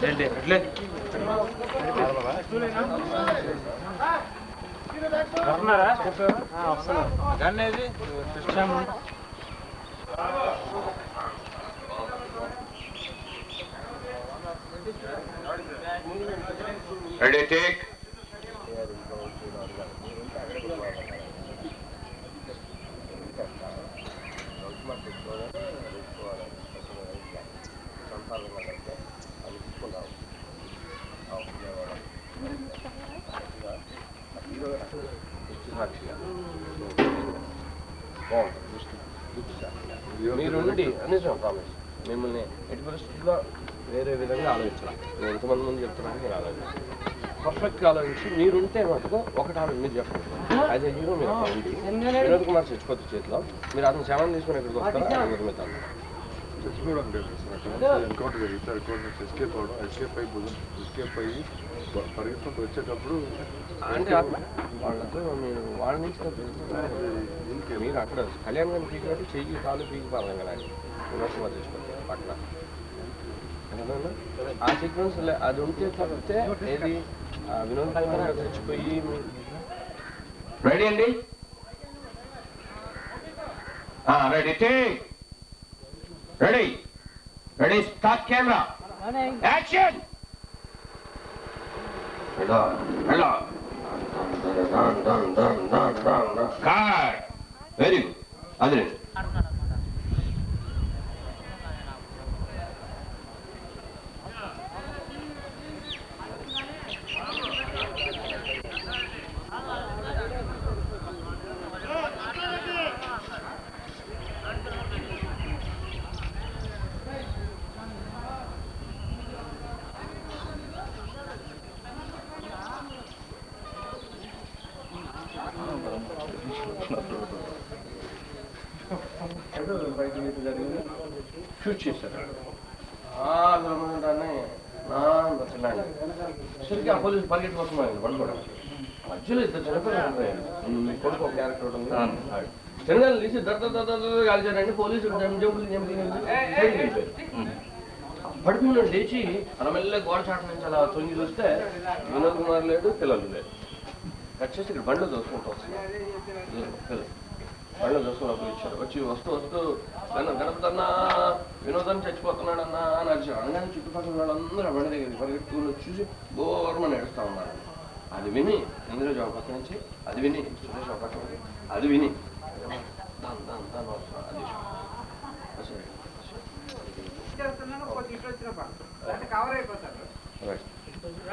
Ready, take. మీరుండి అనేసి promise మిమ్మల్ని ఎటు పరిస్థితుల్లో వేరే విధంగా ఆలోచించాలి. నేను ఎంతమంది ముందు చెప్తున్నాను మీరు ఆలోచించాలి. పర్ఫెక్ట్గా ఆలోచించి మీరుంటే మటుకు ఒకటి మీరు చెప్పండి. యాజ్ ఎ హీరో మీరు ఉంది వినోద్ కుమార్ చచ్చిపోతే చేతిలో మీరు అతను శవం తీసుకుని ఎక్కడికి వస్తారా నిర్మితాను చచ్చిపోవడం లేదు ఎన్కౌంటర్ జరిగితే ఎస్కేప్ అవడం ఎస్కేప్ అయ్యి పరిగెత్తుకుంటూ వచ్చేటప్పుడు అంటే వాళ్ళతో మీరు వాళ్ళ నుంచి మీరు అక్కడ కళ్యాణ్ గారిని పీకినట్టు చెయ్యి కాలు పీకి పాలన కదా వినోద్ కుమార్ చచ్చిపోతే పక్కన ఆ సీక్వెన్స్ అది ఉంటే తప్పితే ఏది వినోద్ కుమార్ చచ్చిపోయి రెడీ అండి ready take ready ready start camera action very good అది షూట్ చేశారు సరిగ్గా పోలీసు పరిగెట్టు కోసం పడుకోవడానికి మధ్యలో ఇద్దరు చిన్నపిల్లలు కొడుకు ఒక క్యారెక్టర్ ఉంటుంది చిన్నగాలు తీసి కాల్చారండి పోలీసులు పడుకున్నాడు లేచి అలా మెల్లగా గోడ చాట నుంచి అలా తొంగి చూస్తే వినోద్ కుమార్ లేడు పిల్లలు లేడు వచ్చేసి ఇక్కడ బండ్లో దోసుకుంటూ వస్తున్నారు పిల్లలు బండ్లో దోసుకుని అప్పుడు ఇచ్చారు వచ్చి వస్తూ గణపతన్నా వినోదాన్ని చచ్చిపోతున్నాడు అన్నా అని అరిచారు అనగానే చుట్టుపక్కల వాళ్ళందరూ ఆ బండి దగ్గరికి పరిగెత్తుకుని చూసి గోరమని ఏడుస్తూ ఉన్నారు అది విని ఇంద్రజు ఒక పక్క నుంచి అది విని సురేష్ ఒక పక్క నుంచి అది విని దాని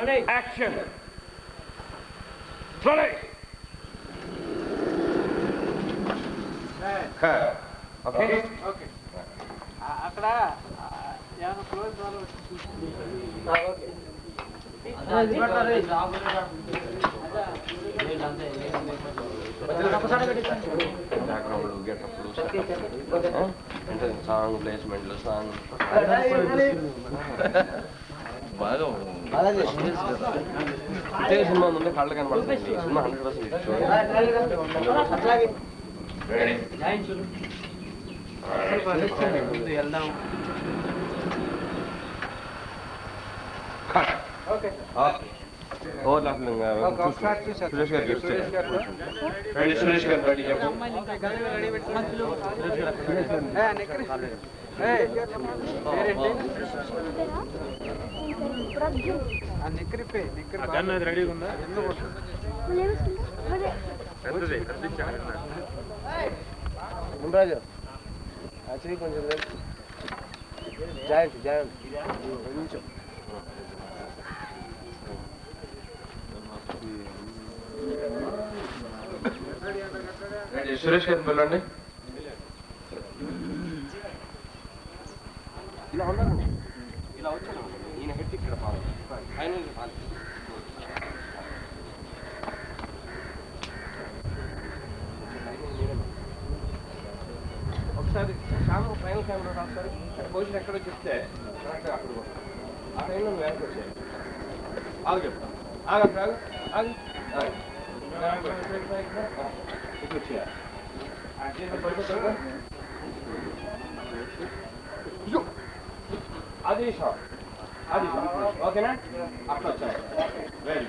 అది యాక్షన్ ఓకే ఓకే అక్కడ క్లోజ్ బ్యాక్గ్రౌండ్ గెటప్లు సాంగ్ ప్లేస్మెంట్లు సాంగ్ బాగా ఇదే సినిమా ముందే కళ్ళ కనబడుతుంది సినిమా 100% వెళ్దాం సురేష్ గారు సురేష్ గారు రెడీ రెడీగా ఉందా రాజు యాక్చువల్లీ కొంచెం జాయింట్ కొంచెం సురేష్ గారు వెళ్ళండి ఇలా ఉన్నారండి ఇలా వచ్చాను ఈయన హెడ్ ఇక్కడ ఫైనల్ ఒకసారి శ్యామ్ ఫైనల్ కెమెరా రాస్తారు పొజిషన్ ఎక్కడో చెప్తే కరెక్ట్గా అక్కడ ఆ టైంలో నువ్వు వెనక్కి వచ్చాయి ఆగు చెప్తా ఆగదు ఆగు ఇట్లా వచ్చేయాలి అది షాట్ అది ఓకేనా అట్లా వచ్చాయి వెరీ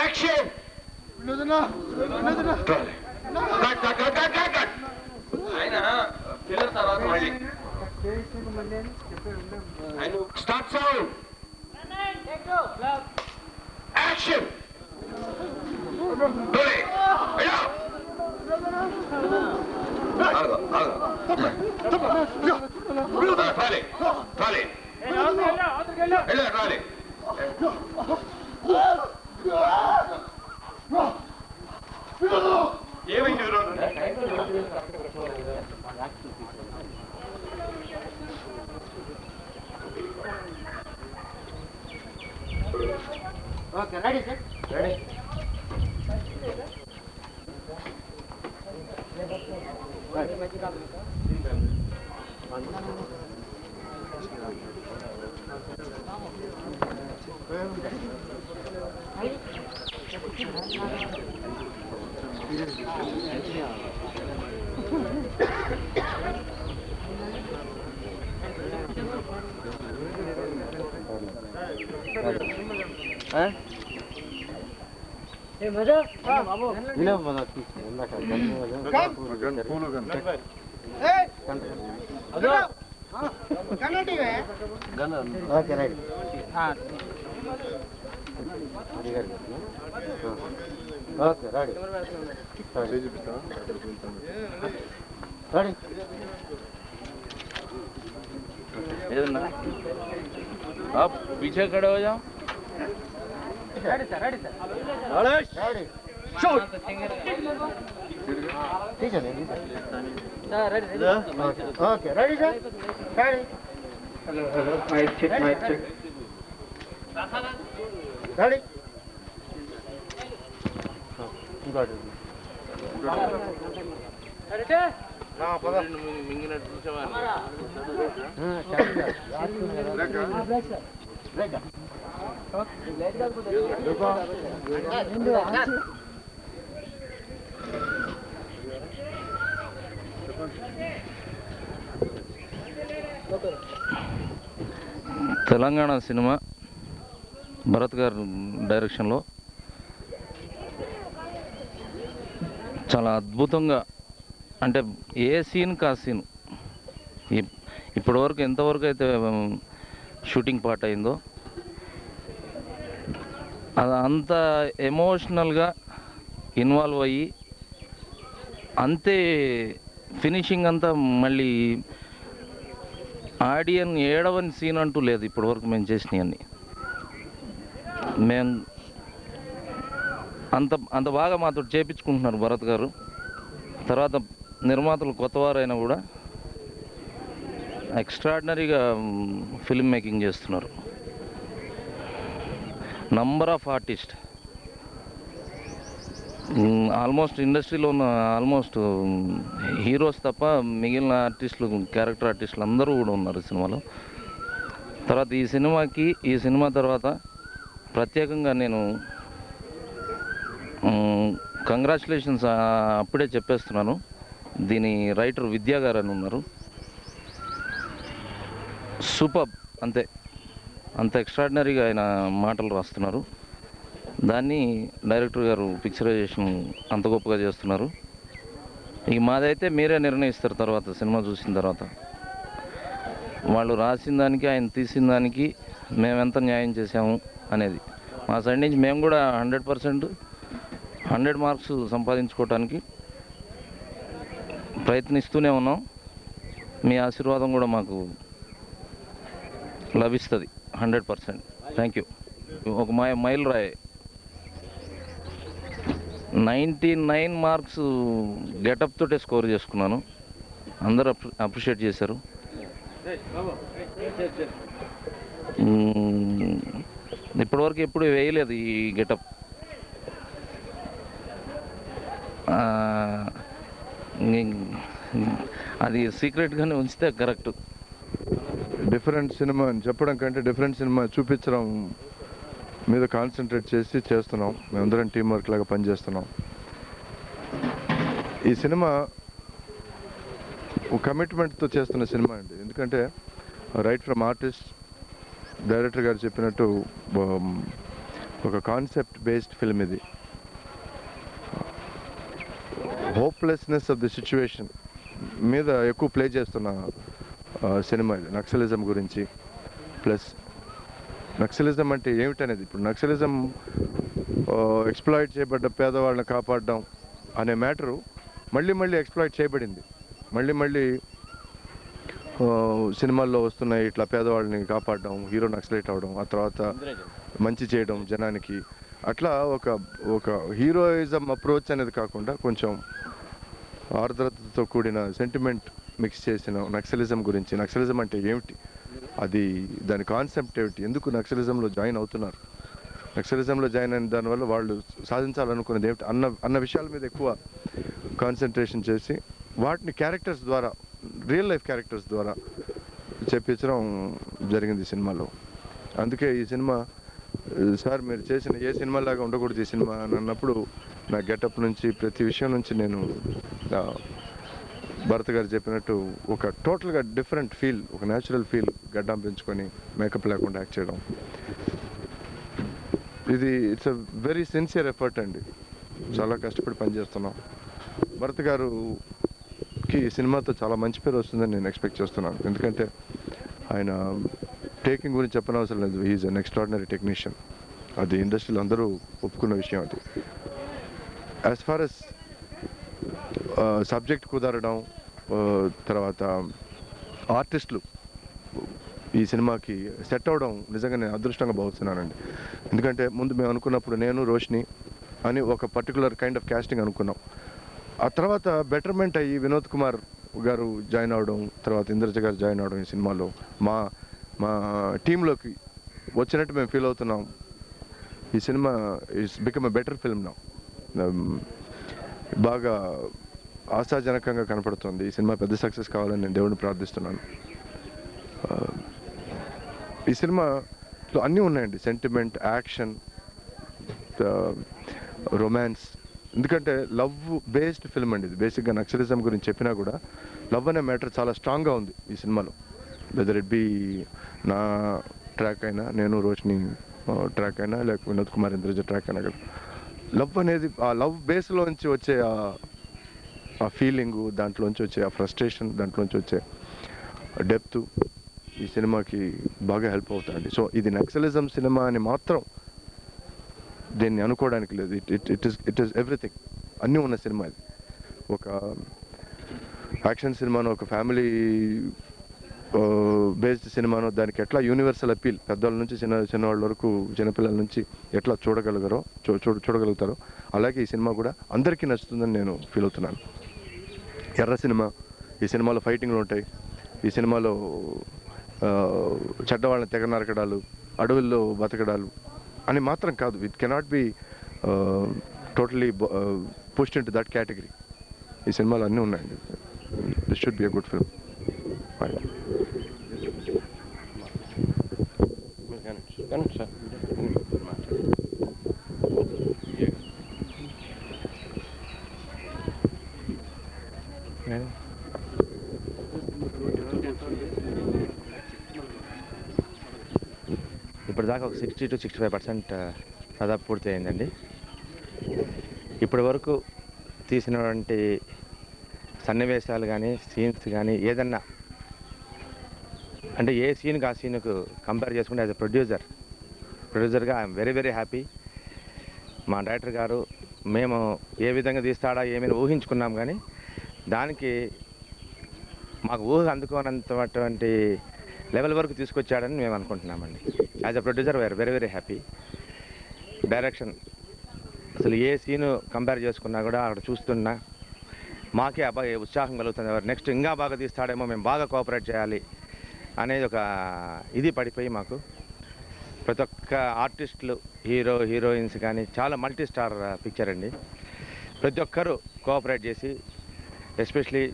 Action! ఆయన పిల్లల తర్వాత మళ్ళీ Start sound! Action! Ready? Go! Trolley. Hello, trolley. ఏమైంది okay ready sir ready okay right okay ready ready आप पीछे खड़े हो जाओ ready sir ready sir ready okay ready sir ready ready ఇంకోటి మింగినట్టు చూసావా తెలంగాణ సినిమా భరత్ గారు డైరెక్షన్లో చాలా అద్భుతంగా అంటే ఏ సీన్కి ఆ సీన్ ఇప్పటివరకు ఎంతవరకు అయితే షూటింగ్ పార్ట్ అయిందో అది అంత ఎమోషనల్గా ఇన్వాల్వ్ అయ్యి అంతే ఫినిషింగ్ అంతా మళ్ళీ ఆడియన్ ఏడవని సీన్ అంటూ లేదు ఇప్పటివరకు మేము చేసినవన్నీ మేము అంత బాగా మాతో చేపించుకుంటున్నారు భరత్ గారు. తర్వాత నిర్మాతలు కొత్తవారైనా కూడా ఎక్స్ట్రాడినరీగా ఫిల్మ్ మేకింగ్ చేస్తున్నారు. నంబర్ ఆఫ్ ఆర్టిస్ట్ ఆల్మోస్ట్ ఇండస్ట్రీలో ఉన్న ఆల్మోస్ట్ హీరోస్ తప్ప మిగిలిన ఆర్టిస్టులు క్యారెక్టర్ ఆర్టిస్టులు అందరూ కూడా ఉన్నారు సినిమాలో. తర్వాత ఈ సినిమా తర్వాత ప్రత్యేకంగా నేను కంగ్రాచులేషన్స్ అప్పుడే చెప్పేస్తున్నాను. దీని రైటర్ విద్యా గారు అని ఉన్నారు. సూపర్, అంత ఎక్స్ట్రాడినరీగా ఆయన మాటలు రాస్తున్నారు. దాన్ని డైరెక్టర్ గారు పిక్చరైజేషన్ అంత గొప్పగా చేస్తున్నారు. ఇక మాదైతే మీరే నిర్ణయిస్తారు తర్వాత సినిమా చూసిన తర్వాత. వాళ్ళు రాసిన దానికి ఆయన తీసిన దానికి మేమెంత న్యాయం చేసాము అనేది మా సైడ్ నుంచి మేము కూడా 100% 100 మార్క్స్ సంపాదించుకోవటానికి ప్రయత్నిస్తూనే ఉన్నాం. మీ ఆశీర్వాదం కూడా మాకు లభిస్తుంది 100%. Thank you. ఒక మైల్ రాయ్ 99 మార్క్స్ గెటప్ తోటే స్కోర్ చేసుకున్నాను. అందరూ అప్రిషియేట్ చేశారు. ఇప్పటివరకు ఎప్పుడు వేయలేదు ఈ గెటప్. అది సీక్రెట్గానే ఉంచితే కరెక్ట్. డిఫరెంట్ సినిమా అని చెప్పడం కంటే డిఫరెంట్ సినిమా చూపించడం మీద కాన్సన్ట్రేట్ చేసి చేస్తున్నాం. మేమందరం టీం వర్క్ లాగా పనిచేస్తున్నాం. ఈ సినిమా కమిట్మెంట్తో చేస్తున్న సినిమా అండి. ఎందుకంటే రైట్ ఫ్రమ్ ఆర్టిస్ట్, డైరెక్టర్ గారు చెప్పినట్టు ఒక కాన్సెప్ట్ బేస్డ్ ఫిల్మ్ ఇది. హోప్లెస్నెస్ ఆఫ్ ది సిచ్యువేషన్ మీద ఎక్కువ ప్లే చేస్తున్న సినిమా ఇది. నక్సలిజం గురించి, ప్లస్ నక్సలిజం అంటే ఏమిటనేది, ఇప్పుడు నక్సలిజం ఎక్స్ప్లాయిట్ చేయబడ్డ పేదవాళ్ళని కాపాడడం అనే మ్యాటరు మళ్ళీ మళ్ళీ ఎక్స్ప్లాయిట్ చేయబడింది. మళ్ళీ సినిమాల్లో వస్తున్నాయి ఇట్లా పేదవాళ్ళని కాపాడడం, హీరో నక్సలైట్ అవడం, ఆ తర్వాత మంచి చేయడం జనానికి. అట్లా ఒక హీరోయిజం అప్రోచ్ అనేది కాకుండా కొంచెం ఆర్ద్రతతో కూడిన సెంటిమెంట్ మిక్స్ చేసిన నక్సలిజం గురించి, నక్సలిజం అంటే ఏమిటి, అది దాని కాన్సెప్ట్ ఏమిటి, ఎందుకు నక్సలిజంలో జాయిన్ అవుతున్నారు, నక్సలిజంలో జాయిన్ అయిన దానివల్ల వాళ్ళు సాధించాలనుకున్నది ఏమిటి అన్న విషయాల మీద ఎక్కువ కాన్సన్ట్రేషన్ చేసి వాటిని క్యారెక్టర్స్ ద్వారా, రియల్ లైఫ్ క్యారెక్టర్స్ ద్వారా చెప్పించడం జరిగింది ఈ సినిమాలో. అందుకే ఈ సినిమా, సార్ మీరు చేసిన ఏ సినిమాలాగా ఉండకూడదు ఈ సినిమా అని అన్నప్పుడు నా గెటప్ నుంచి ప్రతి విషయం నుంచి నేను భరత్ గారు చెప్పినట్టు ఒక టోటల్గా డిఫరెంట్ ఫీల్, ఒక న్యాచురల్ ఫీల్, గడ్డం పెంచుకొని మేకప్ లేకుండా యాక్ట్ చేయడం, ఇది it's a very sincere effort అండి. చాలా కష్టపడి పనిచేస్తున్నాం. భరత్ గారుకి ఈ సినిమాతో చాలా మంచి పేరు వస్తుందని నేను ఎక్స్పెక్ట్ చేస్తున్నాను. ఎందుకంటే ఆయన టేకింగ్ గురించి చెప్పనవసరం లేదు. He is an extraordinary technician. అది ఇండస్ట్రీలో అందరూ ఒప్పుకున్న విషయం. అది యాజ్ ఫార్ ఎస్ సబ్జెక్ట్ కుదరడం, తర్వాత ఆర్టిస్టులు ఈ సినిమాకి సెట్ అవ్వడం నిజంగా నేను అదృష్టంగా భావిస్తున్నానండి. ఎందుకంటే ముందు మేము అనుకున్నప్పుడు నేను, రోషిని అని ఒక పర్టికులర్ కైండ్ ఆఫ్ క్యాస్టింగ్ అనుకున్నాం. ఆ తర్వాత బెటర్మెంట్ అయ్యి వినోద్ కుమార్ గారు జాయిన్ అవడం, తర్వాత ఇంద్రజ గారు జాయిన్ అవడం ఈ సినిమాలో మా టీంలోకి వచ్చినట్టు మేము ఫీల్ అవుతున్నాం. ఈ cinema is become a better film now. బాగా ఆశాజనకంగా కనపడుతుంది. ఈ సినిమా పెద్ద సక్సెస్ కావాలని నేను దేవుడిని ప్రార్థిస్తున్నాను. ఈ సినిమాలో అన్నీ ఉన్నాయండి, సెంటిమెంట్, యాక్షన్, రొమాన్స్. ఎందుకంటే లవ్ బేస్డ్ ఫిల్మ్ అండి ఇది. బేసిక్గా నక్సలిజం గురించి చెప్పినా కూడా లవ్ అనే మ్యాటర్ చాలా స్ట్రాంగ్గా ఉంది ఈ సినిమాలో. వెదర్ ఇట్ బి నా ట్రాక్ అయినా, నేను రోషిని ట్రాక్ అయినా, లేకపోతే వినోద్ కుమార్ ఇంద్రజ ట్రాక్ అయినా కదా, లవ్ అనేది ఆ లవ్ బేస్లోంచి వచ్చే ఆ ఫీలింగు, దాంట్లోంచి వచ్చే ఆ ఫ్రస్ట్రేషన్, దాంట్లోంచి వచ్చే డెప్త్ ఈ సినిమాకి బాగా హెల్ప్ అవుతాయండి. సో ఇది నక్సలిజం సినిమా అని మాత్రం దీన్ని అనుకోవడానికి లేదు. It is everything. అన్నీ ఉన్న సినిమా ఇది. ఒక యాక్షన్ సినిమాను, ఒక ఫ్యామిలీ బేస్డ్ సినిమాను, దానికి ఎట్లా యూనివర్సల్ అపీల్, పెద్దవాళ్ళ నుంచి చిన్నవాళ్ళ వరకు, చిన్నపిల్లల నుంచి ఎట్లా చూడగలుగుతారో అలాగే ఈ సినిమా కూడా అందరికీ నచ్చుతుందని నేను ఫీల్ అవుతున్నాను. ఎర్ర సినిమా, ఈ సినిమాలో ఫైటింగ్లు ఉంటాయి. ఈ సినిమాలో చెడ్డవాళ్ళని తెగ నరకడాలు, అడవుల్లో బతకడాలు అని మాత్రం కాదు. It cannot be totally pushed in to that category. ఈ సినిమాలో అన్నీ ఉన్నాయండి. This should be a good film. Sir ఇప్పటిదాకా ఒక 60 to 65% దాదాపు పూర్తి అయిందండి. ఇప్పటి వరకు తీసినటువంటి సన్నివేశాలు కానీ, సీన్స్ కానీ, ఏదన్నా అంటే ఏ సీన్కి ఆ సీన్కు కంపేర్ చేసుకుంటే యాజ్ ఎ ప్రొడ్యూసర్గా ఐఎమ్ వెరీ వెరీ హ్యాపీ. మా డైరెక్టర్ గారు మేము ఏ విధంగా తీస్తాడా ఏమైనా ఊహించుకున్నాం, కానీ దానికి మాకు ఊహ అందుకోనంతటువంటి లెవెల్ వరకు తీసుకొచ్చాడని మేము అనుకుంటున్నామండి. As a producer we are very very happy. Direction అసలు ఏ సీను కంపేర్ చేసుకున్నా కూడా అక్కడ చూస్తున్నా మాకే బాగా ఉత్సాహం కలుగుతుంది. నెక్స్ట్ ఇంకా బాగా తీస్తాడేమో, మేము బాగా కోఆపరేట్ చేయాలి అనేది ఒక ఇది పడిపోయి మాకు ప్రతి ఒక్క ఆర్టిస్టులు, హీరో హీరోయిన్స్ కానీ చాలా మల్టీ స్టార్ పిక్చర్ అండి. ప్రతి ఒక్కరూ కోఆపరేట్ చేసి, especially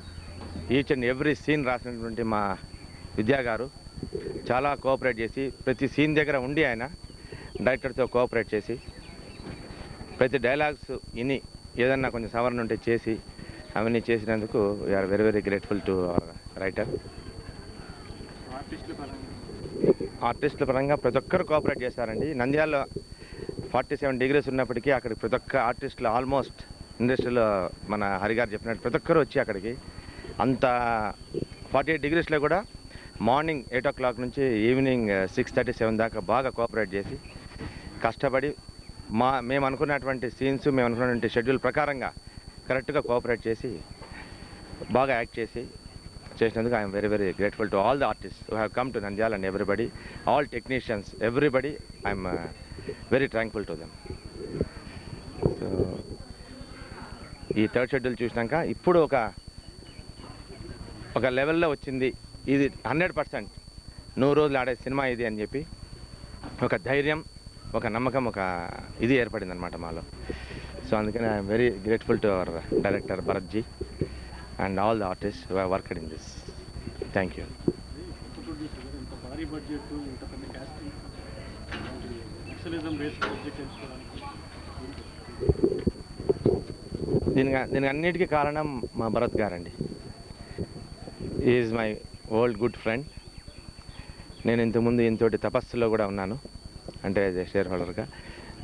each and every scene రాసినటువంటి మా విద్యా గారు చాలా కోఆపరేట్ చేసి, ప్రతి సీన్ దగ్గర ఉండి ఆయన డైరెక్టర్తో కోఆపరేట్ చేసి, ప్రతి డైలాగ్స్ ఇని ఏదన్నా కొంచెం సవరణ ఉంటే చేసి అవన్నీ చేసినందుకు we are very very grateful to our writer. ఆర్టిస్టుల పరంగా ప్రతి ఒక్కరు కోఆపరేట్ చేశారండి. నంద్యాలలో 47 degrees ఉన్నప్పటికీ అక్కడికి ప్రతి ఒక్క ఆర్టిస్టులు ఆల్మోస్ట్ ఇండస్ట్రీలో మన హరిగారు చెప్పినట్టు ప్రతి ఒక్కరు వచ్చి అక్కడికి అంత 48 degrees కూడా మార్నింగ్ 8 o'clock నుంచి ఈవినింగ్ 6:37 దాకా బాగా కోఆపరేట్ చేసి కష్టపడి మేము అనుకున్నటువంటి సీన్స్, మేము అనుకున్నటువంటి షెడ్యూల్ ప్రకారంగా కరెక్ట్గా కోఆపరేట్ చేసి బాగా యాక్ట్ చేసినందుకు I'm very very grateful to all the artist who have come to Nandyal and everybody, all technicians, everybody. I'm very thankful to them. So ఈ థర్డ్ షెడ్యూల్ చూసినాక ఇప్పుడు ఒక లెవెల్లో వచ్చింది, ఇది 100% 100 రోజులు ఆడే సినిమా ఇది అని చెప్పి ఒక ధైర్యం, ఒక నమ్మకం, ఒక ఇది ఏర్పడింది అనమాట మాలో. సో అందుకని I'm very grateful to our director Bharatji and all the artist who have worked in this. Thank you. దీనికి అన్నిటికీ కారణం మా భరత్ గారండి. Is my old good friend. నేను ఇంతకుముందు ఇంతటి తపస్సులో కూడా ఉన్నాను, అంటే యాజ్ ఎ షేర్ హోల్డర్గా.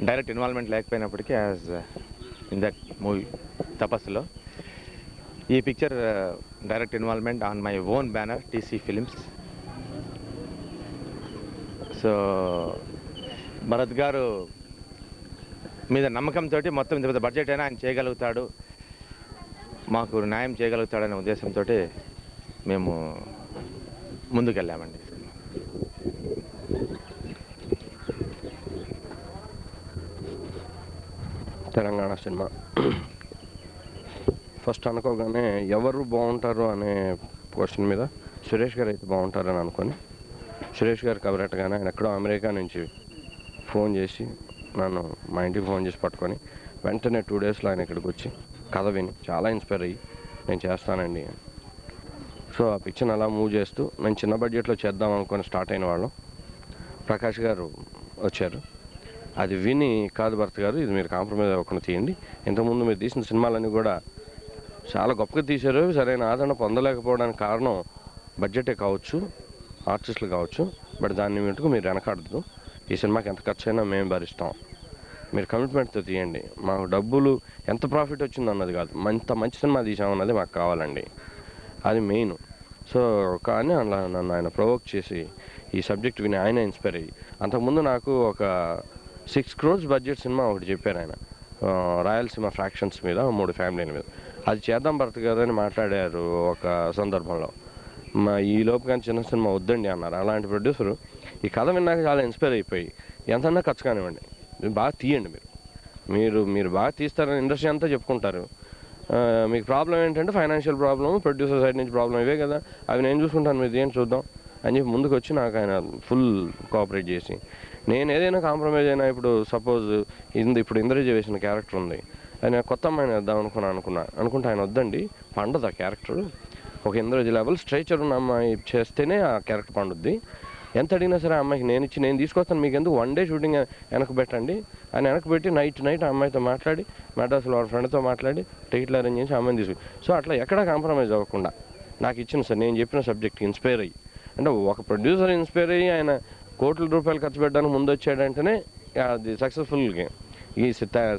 డైరెక్ట్ ఇన్వాల్వ్మెంట్ లేకపోయినప్పటికీ యాజ్ ఇన్ దట్ మూవీ తపస్సులో. ఈ picture direct involvement on my own banner TC films. So Bharat గారు మీద నమ్మకంతో మొత్తం ఇంత పెద్ద బడ్జెట్ అయినా ఆయన చేయగలుగుతాడు, మాకు న్యాయం చేయగలుగుతాడనే ఉద్దేశంతో మేము ముందుకెళ్ళామండి. తెలంగాణ సినిమా ఫస్ట్ అనుకోగానే ఎవరు బాగుంటారు అనే క్వశ్చన్ మీద సురేష్ గారు అయితే బాగుంటారని అనుకొని సురేష్ గారు కబరెట్టగానే ఆయన ఎక్కడో అమెరికా నుంచి ఫోన్ చేసి నన్ను మా ఇంటికి ఫోన్ చేసి పట్టుకొని వెంటనే 2 daysలో ఆయన ఇక్కడికి వచ్చి కథ విని చాలా ఇన్స్పైర్ అయ్యి నేను చేస్తానండి. సో ఆ పిక్చర్ని అలా మూవ్ చేస్తూ నేను చిన్న బడ్జెట్లో చేద్దాం అనుకొని స్టార్ట్ అయిన వాళ్ళం. ప్రకాష్ గారు వచ్చారు, అది విని కాదు భరత్ గారు ఇది మీరు కాంప్రమైజ్ అవ్వకుండా తీయండి, ఇంతకుముందు మీరు తీసిన సినిమాలన్నీ కూడా చాలా గొప్పగా తీశారు, సరైన ఆదరణ పొందలేకపోవడానికి కారణం బడ్జెటే కావచ్చు, ఆర్టిస్టులు కావచ్చు, బట్ దాన్ని మటుకు మీరు వెనకాడదు, ఈ సినిమాకి ఎంత ఖర్చు అయినా మేము భరిస్తాం, మీరు కమిట్మెంట్తో తీయండి, మాకు డబ్బులు ఎంత ప్రాఫిట్ వచ్చింది అన్నది కాదు, ఎంత మంచి సినిమా తీసామన్నది మాకు కావాలండి, అది మెయిన్. సో కానీ అలా నన్ను ఆయన ప్రొవోక్ చేసి ఈ సబ్జెక్ట్ విని ఆయన ఇన్స్పైర్ అయ్యి, అంతకుముందు నాకు ఒక 6 crores బడ్జెట్ సినిమా ఒకటి చెప్పారు ఆయన, రాయలసీమ ఫ్రాక్షన్స్ మీద 3 ఫ్యామిలీల మీద, అది చేద్దాం భరత్ గారు అని మాట్లాడారు ఒక సందర్భంలో. ఈ లోపు కానీ చిన్న సినిమా వద్దండి అన్నారు. అలాంటి ప్రొడ్యూసరు ఈ కథ విన్నాక చాలా ఇన్స్పైర్ అయిపోయి ఎంతన్నా ఖర్చు కానివ్వండి బాగా తీయండి, మీరు బాగా తీస్తారని ఇండస్ట్రీ అంతా చెప్పుకుంటారు, మీకు ప్రాబ్లం ఏంటంటే ఫైనాన్షియల్ ప్రాబ్లం, ప్రొడ్యూసర్ సైడ్ నుంచి ప్రాబ్లం ఇవే కదా, అవి నేను చూసుకుంటాను, మీరు ఏం చూద్దాం అని చెప్పి ముందుకు వచ్చి నాకు ఆయన ఫుల్ కోఆపరేట్ చేసి, నేను ఏదైనా కాంప్రమైజ్ అయినా, ఇప్పుడు సపోజ్ ఇప్పుడు ఇంద్రజ వేసిన క్యారెక్టర్ ఉంది, ఆయన కొత్త అమ్మాయిని వేద్దాం అనుకుంటే ఆయన వద్దండి పండదు ఆ క్యారెక్టర్, ఒక ఇంద్రజ లెవెల్ స్ట్రైచర్ ఉన్న అమ్మాయి చేస్తేనే ఆ క్యారెక్టర్ పండుద్ది, ఎంత అడిగినా సరే ఆ అమ్మాయికి నేను తీసుకొస్తాను, మీకు ఎందుకు 1 day షూటింగ్ వెనక్కి పెట్టండి అని వెనక్కి పెట్టి నైట్ ఆ అమ్మాయితో మాట్లాడి మెడ్రాస్లో వాళ్ళ ఫ్రెండ్తో మాట్లాడి టికెట్లు అరేంజ్ చేసి ఆ అమ్మాయిని తీసుకు. సో అట్లా ఎక్కడా కాంప్రమైజ్ అవ్వకుండా నాకు ఇచ్చిన సార్ నేను చెప్పిన సబ్జెక్ట్కి ఇన్స్పైర్ అయ్యి, అంటే ఒక ప్రొడ్యూసర్ ఇన్స్పైర్ అయ్యి ఆయన కోట్ల రూపాయలు ఖర్చు పెట్టడానికి ముందు వచ్చాడంటేనే అది సక్సెస్ఫుల్గా. ఈ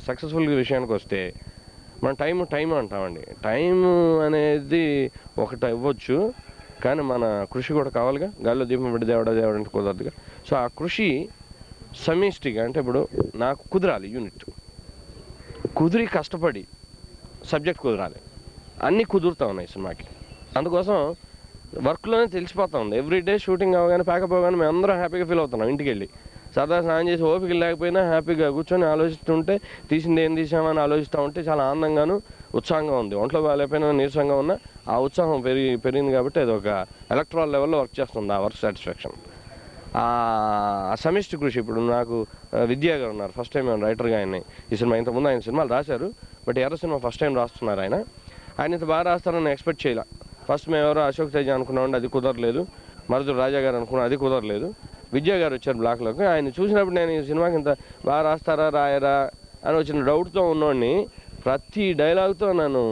సక్సెస్ఫుల్ విషయానికి వస్తే మనం టైం అంటామండి, టైం అనేది ఒకటి ఇవ్వచ్చు కానీ మన కృషి కూడా కావాలిగా, గాల్లో దీపం పెట్టి దేవుడంటే కుదరదుగా. సో ఆ కృషి సమిష్టిగా, అంటే ఇప్పుడు నాకు కుదరాలి, యూనిట్ కుదిరి కష్టపడి సబ్జెక్ట్ కుదరాలి, అన్నీ కుదురుతూ ఉన్నాయి సినిమాకి, అందుకోసం వర్క్లోనే తెలిసిపోతా ఉంది. ఎవ్రీడే షూటింగ్ అవగానే ప్యాకప్ అవగానే మేము అందరం హ్యాపీగా ఫీల్ అవుతున్నాం, ఇంటికి వెళ్ళి సరదా స్నానం చేసి ఓపిక లేకపోయినా హ్యాపీగా కూర్చొని ఆలోచిస్తుంటే తీసింది ఏం తీసామని ఆలోచిస్తూ ఉంటే చాలా ఆనందంగాను ఉత్సాహంగా ఉంది. ఒంట్లో బాగాలేకపోయినా నీరసంగా ఉన్నా ఆ ఉత్సాహం పెరిగింది కాబట్టి అది ఒక ఎలక్ట్రాల్ లెవెల్లో వర్క్ చేస్తుంది ఆ వర్క్ సాటిస్ఫాక్షన్. సమిష్టి కృషి. ఇప్పుడు నాకు విద్యా గారు ఉన్నారు, ఫస్ట్ టైం రైటర్గా ఆయన ఈ సినిమా. ఇంతకుముందు ఆయన సినిమాలు రాశారు, బట్ ఎర్ర సినిమా ఫస్ట్ టైం రాస్తున్నారు ఆయన. ఆయన ఇంత బాగా రాస్తారని ఎక్స్పెక్ట్ చేయాల. ఫస్ట్ మేము ఎవరో అశోక్ తేజ అనుకున్నామండి, అది కుదరలేదు. మరుదుడు రాజా గారు అనుకున్నాం, అది కుదరలేదు. విద్యా గారు వచ్చారు బ్లాక్లోకి. ఆయన చూసినప్పుడు నేను ఈ సినిమాకి ఇంత బాగా రాస్తారా రాయరా అని వచ్చిన డౌట్తో ఉన్నోడిని ప్రతి డైలాగ్తో నన్ను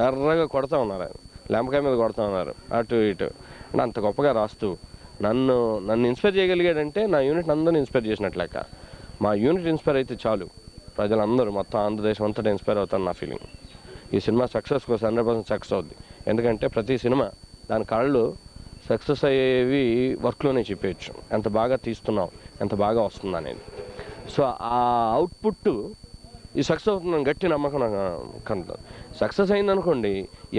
ఎర్రగా కొడతా ఉన్నారు. ఆయన లెంపకాయ మీద కొడతా ఉన్నారు అటు ఇటు. అంటే అంత గొప్పగా రాస్తూ నన్ను ఇన్స్పైర్ చేయగలిగాడంటే నా యూనిట్ అందరూ ఇన్స్పైర్ చేసినట్లేక. మా యూనిట్ ఇన్స్పైర్ అయితే చాలు, ప్రజలందరూ మొత్తం ఆంధ్రదేశం అంతటా ఇన్స్పైర్ అవుతారు నా ఫీలింగ్. ఈ సినిమా సక్సెస్ కోసం 100% సక్సెస్ అవుద్ది. ఎందుకంటే ప్రతి సినిమా దాని కళ్ళు సక్సెస్ అయ్యేవి వర్క్లోనే చెప్పేయచ్చు, ఎంత బాగా తీస్తున్నాం, ఎంత బాగా వస్తుంది అనేది. సో ఆ అవుట్పుట్ ఈ సక్సెస్ అవుతుందని గట్టి నమ్మకం నాకు కలుగుతుంది. సక్సెస్ అయిందనుకోండి,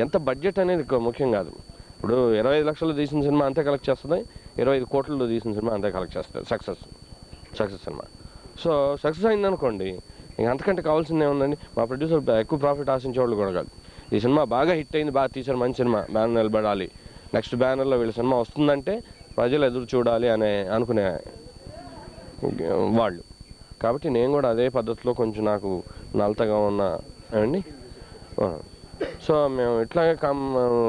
ఎంత బడ్జెట్ అనేది ముఖ్యం కాదు. ఇప్పుడు 25 లక్షలు తీసిన సినిమా అంతే కలెక్ట్ చేస్తుంది, 25 కోట్లలో తీసిన సినిమా అంతే కలెక్ట్ చేస్తుంది సక్సెస్ సినిమా. సో సక్సెస్ అయిందనుకోండి, ఇంక అంతకంటే కావాల్సిందే ఉందండి. మా ప్రొడ్యూసర్ ఎక్కువ ప్రాఫిట్ ఆశించే వాళ్ళు కూడా కాదు. ఈ సినిమా బాగా హిట్ అయింది, బాగా తీశారు, మంచి సినిమా, బ్యానర్ నిలబడాలి, నెక్స్ట్ బ్యానర్లో వీళ్ళ సినిమా వస్తుందంటే ప్రజలు ఎదురు చూడాలి అనుకునే వాళ్ళు. కాబట్టి నేను కూడా అదే పద్ధతిలో కొంచెం నాకు నలతగా ఏమండి. సో మేము ఇట్లాగే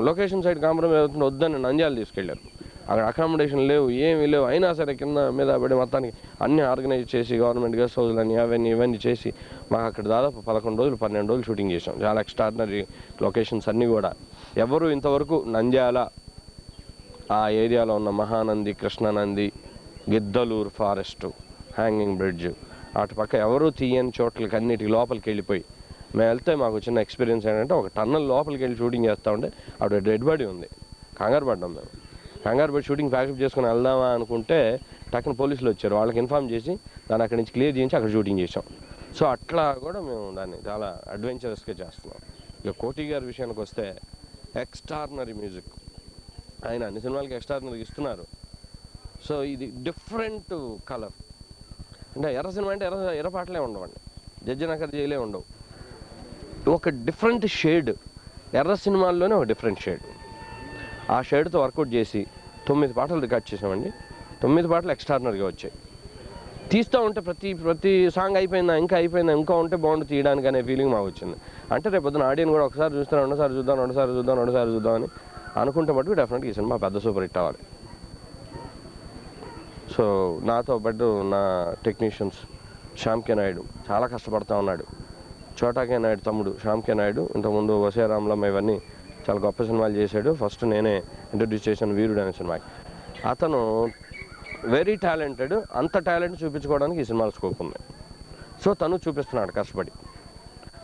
లొకేషన్ సైడ్ కాంప్రమైజ్ అవుతుంది వద్దని నంద్యాల తీసుకెళ్ళారు. అక్కడ అకామిడేషన్ లేవు, ఏమీ లేవు. అయినా సరే కింద మీద పడి మొత్తానికి అన్నీ ఆర్గనైజ్ చేసి గవర్నమెంట్ గెస్ట్ హౌస్లు అని ఇవన్నీ చేసి మాకు అక్కడ దాదాపు 11 రోజులు 12 రోజులు షూటింగ్ చేసాం. చాలా ఎక్స్ట్రాడినరీ లొకేషన్స్ అన్నీ కూడా. ఎవరు ఇంతవరకు నంద్యాల ఆ ఏరియాలో ఉన్న Mahanandi, Krishnanandi, Giddalur forest, hanging bridge, అటు పక్క ఎవరూ తీయని చోట్లకి అన్నిటికి లోపలికి వెళ్ళిపోయి మేము వెళ్తే మాకు చిన్న ఎక్స్పీరియన్స్ ఏంటంటే, ఒక టన్నల్ లోపలికి వెళ్ళి షూటింగ్ చేస్తూ ఉంటే అక్కడ డెడ్ బాడీ ఉంది. కంగారు పడ్డాం మేము. కంగారు పడి షూటింగ్ ప్యాకప్ చేసుకుని వెళ్దామా అనుకుంటే టక్కున పోలీసులు వచ్చారు. వాళ్ళకి ఇన్ఫార్మ్ చేసి దాన్ని అక్కడి నుంచి క్లియర్ చేయించి అక్కడ షూటింగ్ చేసాం. సో అట్లా కూడా మేము దాన్ని చాలా అడ్వెంచరస్గా చేస్తున్నాం. ఇక కోటి గారి విషయానికి వస్తే ఎక్స్ట్రాడినరీ మ్యూజిక్. ఆయన అన్ని సినిమాలకి ఎక్స్ట్రాడినరీ ఇస్తున్నారు. సో ఇది డిఫరెంట్ కలర్. అంటే ఎర్ర సినిమా అంటే ఎర్ర పాటలే ఉండవండి, జడ్జినకర్ జైలే ఉండవు. ఒక డిఫరెంట్ షేడ్ ఎర్ర సినిమాల్లోనే ఒక డిఫరెంట్ షేడ్. ఆ షేడ్తో వర్కౌట్ చేసి 9 పాటలు రికార్డ్ చేసామండి. 9 పాటలు ఎక్స్ట్రాడినరీగా వచ్చాయి. తీస్తూ ఉంటే ప్రతి సాంగ్ అయిపోయిందా ఇంకా ఉంటే బాగుంటుంది తీయడానికి అనే ఫీలింగ్ మాకు వచ్చింది. అంటే రేపు పొద్దున ఆడియన్స్ కూడా ఒకసారి చూస్తాను, రెండోసారి చూద్దాం అని అనుకుంటే మటుకు డెఫినెట్గా ఈ సినిమా పెద్ద సూపర్ హిట్ అవ్వాలి. సో నాతో పాటు నా టెక్నీషియన్స్ శ్యామ్ కే నాయుడు చాలా కష్టపడుతూ ఉన్నాడు. చోటా కే నాయుడు తమ్ముడు శ్యామ్ కే నాయుడు ఇంతకుముందు వసేరాంలో ఇవన్నీ చాలా గొప్ప సినిమాలు చేశాడు. ఫస్ట్ నేనే ఇంట్రడ్యూస్ చేశాను వీరుడు అనే సినిమాకి. అతను వెరీ టాలెంటెడ్. అంత టాలెంట్ చూపించుకోవడానికి ఈ సినిమాలో స్కోప్ ఉంది. సో తను చూపిస్తున్నాడు కష్టపడి.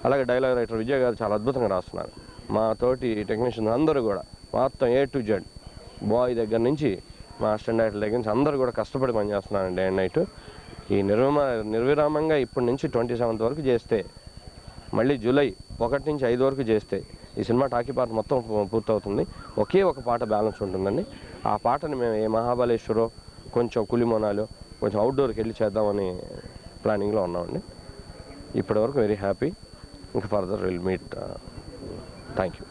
అలాగే డైలాగ్ రైటర్ విజయ్ గారు చాలా అద్భుతంగా రాస్తున్నారు. మా తోటి టెక్నీషియన్స్ అందరూ కూడా మొత్తం A to Z, బాయ్ దగ్గర నుంచి మా అసిస్టెంట్ డైరెక్టర్ దగ్గర నుంచి అందరూ కూడా కష్టపడి పనిచేస్తున్నాను డే అండ్ నైట్. ఈ నిర్విరామంగా ఇప్పటి నుంచి 27th వరకు చేస్తే, మళ్ళీ జూలై 1 నుంచి 5 వరకు చేస్తే ఈ సినిమా టాకీ పాట మొత్తం పూర్తవుతుంది. ఒకే ఒక పాట బ్యాలెన్స్ ఉంటుందండి. ఆ పాటని మేము ఏ మహాబలేశ్వరో కొంచెం కులిమోనాలో కొంచెం అవుట్డోర్కి వెళ్ళి చేద్దామని ప్లానింగ్లో ఉన్నామండి. ఇప్పటివరకు వెరీ హ్యాపీ. ఇంకా further will meet. Thank you.